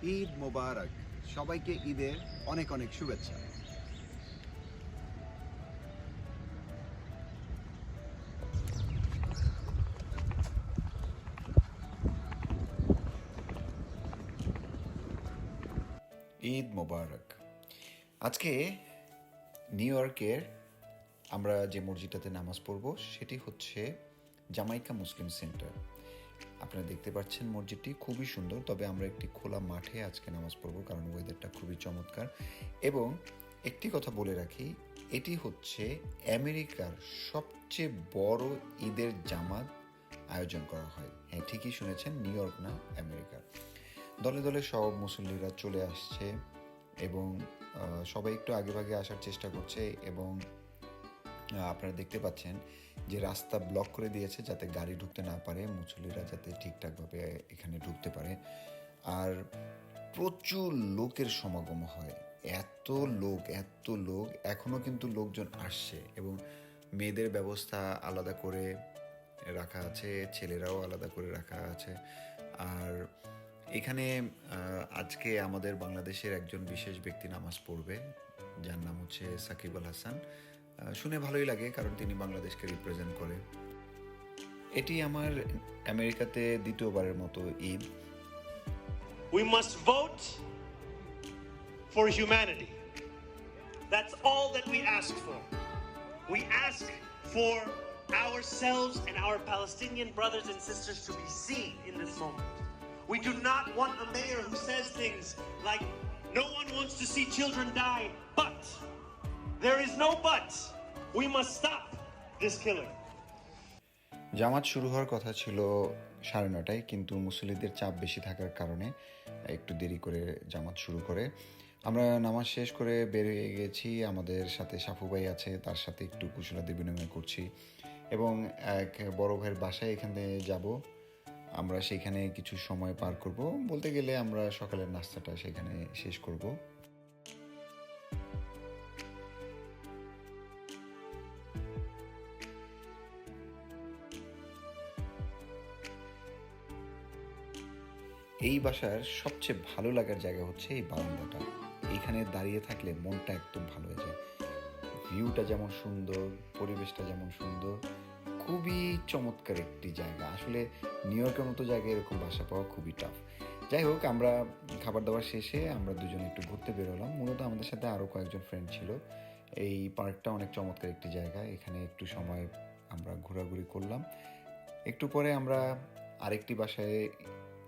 ঈদ মোবারক, সবাইকে ঈদের অনেক অনেক শুভেচ্ছা। ঈদ মোবারক। আজকে নিউ ইয়র্কের আমরা যে মসজিদটাতে নামাজ পড়ব সেটি হচ্ছে জামাইকা মুসলিম সেন্টার। আপনারা দেখতে পাচ্ছেন মসজিদটি খুবই সুন্দর, তবে আমরা একটি খোলা মাঠে আজকে নামাজ পড়ব কারণ ওয়েদারটা খুবই চমৎকার। এবং একটি কথা বলে রাখি, এটি হচ্ছে আমেরিকার সবচেয়ে বড় ঈদের জামাত আয়োজন করা হয়। হ্যাঁ, ঠিকই শুনেছেন, নিউ ইয়র্ক না, আমেরিকার। দলে দলে সব মুসল্লিরা চলে আসছে এবং সবাই একটু আগেভাগে আসার চেষ্টা করছে এবং আপনারা দেখতে পাচ্ছেন যে রাস্তা ব্লক করে দিয়েছে যাতে গাড়ি ঢুকতে না পারে, মুসল্লিরা যাতে ঠিকঠাকভাবে এখানে ঢুকতে পারে। আর প্রচুর লোকের সমাগম হয়, এত লোক এখনও কিন্তু লোকজন আসছে এবং মেয়েদের ব্যবস্থা আলাদা করে রাখা আছে, ছেলেরাও আলাদা করে রাখা আছে। আর এখানে আজকে আমাদের বাংলাদেশের একজন বিশেষ ব্যক্তি নামাজ পড়বে, যার নাম হচ্ছে সাকিব আল হাসান। শুনে ভালোই লাগে কারণ তিনি বাংলাদেশকে রিপ্রেজেন্ট করে। এটি আমার আমেরিকাতে দ্বিতীয়বারের মতো Eid. We must vote for humanity. That's all that we ask for. We ask for ourselves and our Palestinian brothers and sisters to be seen in this moment. We do not want a mayor who says things like, no one wants to see children die, but there is no but. We must stop this killing. জামাত শুরু হওয়ার কথা ছিল 9:30, কিন্তু মুসল্লিদের চাপ বেশি থাকার কারণে একটু দেরি করে জামাত শুরু করে। আমরা নামাজ শেষ করে বেরিয়ে গেছি, আমাদের সাথে সাফু ভাই আছে, তার সাথে একটু কুশলাদি বিনিময় করছি এবং এক বড় ভাইয়ের বাসায় এখানে যাব। আমরা সেখানে কিছু সময় পার করব, বলতে গেলে আমরা সকালের নাস্তাটা সেখানে শেষ করব। এই বাসার সবচেয়ে ভালো লাগার জায়গা হচ্ছে এই বারান্দাটা। এইখানে দাঁড়িয়ে থাকলে মনটা একদম ভালো হয়ে যায়। ভিউটা যেমন সুন্দর, পরিবেশটা যেমন সুন্দর, খুবই চমৎকার একটি জায়গা। আসলে নিউ ইয়র্কের মতো জায়গায় এরকম বাসা পাওয়া খুবই টাফ। যাই হোক, আমরা খাবার দাবার শেষে আমরা দুজনে একটু ঘুরতে বেরোলাম। মূলত আমাদের সাথে আরও কয়েকজন ফ্রেন্ড ছিল। এই পার্কটা অনেক চমৎকার একটি জায়গা, এখানে একটু সময় আমরা ঘোরাঘুরি করলাম। একটু পরে আমরা আরেকটি বাসায়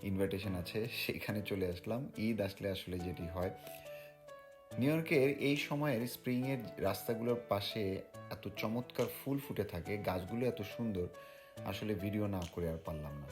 ইনভাইটেশন আছে, সেখানে চলে আসলাম। ঈদ আসলে আসলে যেটি হয়, নিউ ইয়র্কের এই সময়ের স্প্রিংয়ের রাস্তাগুলোর পাশে এত চমৎকার ফুল ফুটে থাকে, গাছগুলো এত সুন্দর, আসলে ভিডিও না করে আর পারলাম না।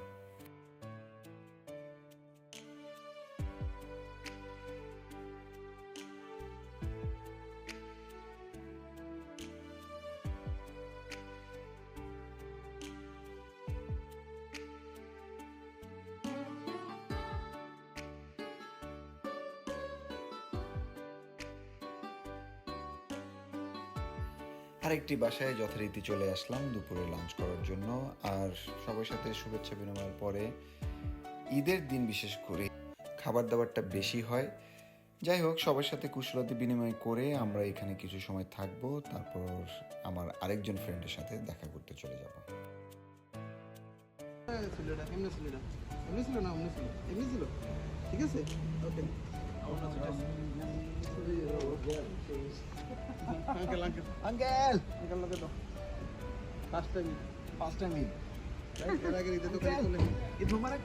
আরেকটি বাসায় যথারীতি চলে আসলাম দুপুরে লাঞ্চ করার জন্য। আর সবার সাথে শুভেচ্ছা বিনিময়ের পরে ঈদের দিন বিশেষ করে খাবার দাবারটা বেশি হয়। যাই হোক, সবার সাথে কুশলাদি বিনিময় করে আমরা এখানে কিছু সময় থাকবো, তারপর আমার আরেকজন ফ্রেন্ডের সাথে দেখা করতে চলে যাব। ঠিক আছে, ওকে। আঙ্কেল আঙ্কেল আঙ্কেল আঙ্কেল লোকে তো ফার্স্ট টাইম এর আগে ঈদে তো খালি চলে। ঈদ মোবারক,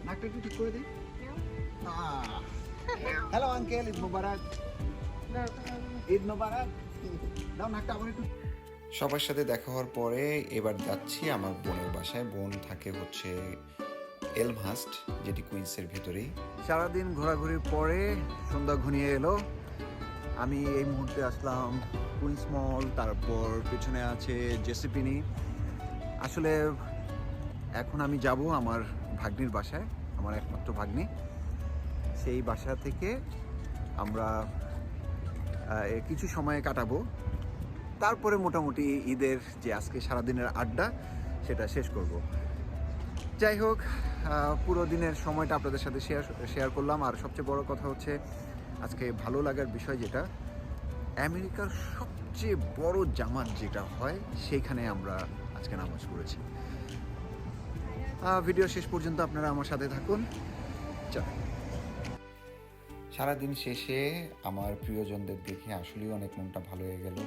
নাকটা একটু ঠিক করে দিই। হ্যালো আঙ্কেল, ঈদ মোবারক। ঈদ মোবারক, দাও নাকটা আবার একটু। সবার সাথে দেখা হওয়ার পরে এবার যাচ্ছি আমার বোনের বাসায়। বোন থাকে হচ্ছে এলমহাস্ট, যেটি কুইন্সের ভেতরেই। সারাদিন ঘোরাঘুরির পরে সন্ধ্যা ঘনিয়ে এলো। আমি এই মুহূর্তে আসলাম কুইন্স মল, তারপর পেছনে আছে জেসিপিনি। আসলে এখন আমি যাব আমার ভাগ্নির বাসায়, আমার একমাত্র ভাগ্নি। সেই বাসা থেকে আমরা কিছু সময় কাটাবো, তারপরে মোটামুটি ঈদের যে আজকে সারাদিনের আড্ডা সেটা শেষ করব। যাই হোক, পুরো দিনের সময়টা আপনাদের সাথে শেয়ার করলাম। আর সবচেয়ে বড় কথা হচ্ছে আজকে ভালো লাগার বিষয় যেটা, আমেরিকার সবচেয়ে বড় জামাত যেটা হয় সেইখানে আমরা আজকে নামাজ পড়েছি। ভিডিও শেষ পর্যন্ত আপনারা আমার সাথে থাকুন। চল। সারাদিন শেষে আমার প্রিয়জনদের দেখে আসলেই অনেক মনটা ভালো হয়ে গেল।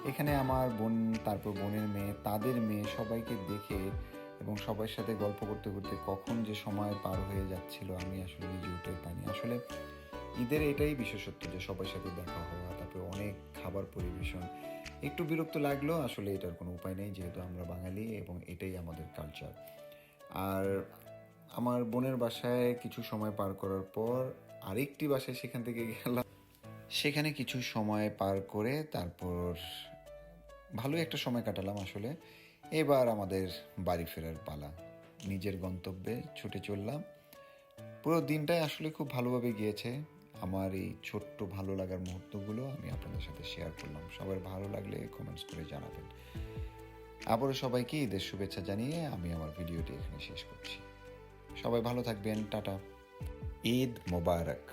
এখানে আমার বোন, তারপর বোনের মেয়ে, তাদের মেয়ে, সবাইকে দেখে এবং সবার সাথে গল্প করতে করতে কখন যে সময় পার হয়ে যাচ্ছিল আমি আসলে নিজে উঠে পাইনি। আসলে ঈদের এটাই বিশেষত্ব যে সবার সাথে দেখা হওয়া, তারপরে অনেক খাবার পরিবেশন। একটু বিরক্ত লাগলো, আসলে এটার কোনো উপায় নেই যেহেতু আমরা বাঙালি এবং এটাই আমাদের কালচার। আর আমার বোনের বাসায় কিছু সময় পার করার পর আরেকটি বাসায় সেখান থেকে গেলাম, সেখানে কিছু সময় পার করে তারপর ভালো একটা সময় কাটালাম। আসলে এবার আমাদের বাড়ি ফেরার পালা, নিজের গন্তব্যে ছুটে চললাম। পুরো দিনটাই আসলে খুব ভালোভাবে গিয়েছে। আমার এই ছোট্ট ভালো লাগার মুহূর্তগুলো আমি আপনাদের সাথে শেয়ার করলাম। সবার ভালো লাগলে কমেন্টস করে জানাবেন। আবারও সবাইকে ঈদের শুভেচ্ছা জানিয়ে আমি আমার ভিডিওটি এখানে শেষ করছি। সবাই ভালো থাকবেন, টাটা, ঈদ মোবারক।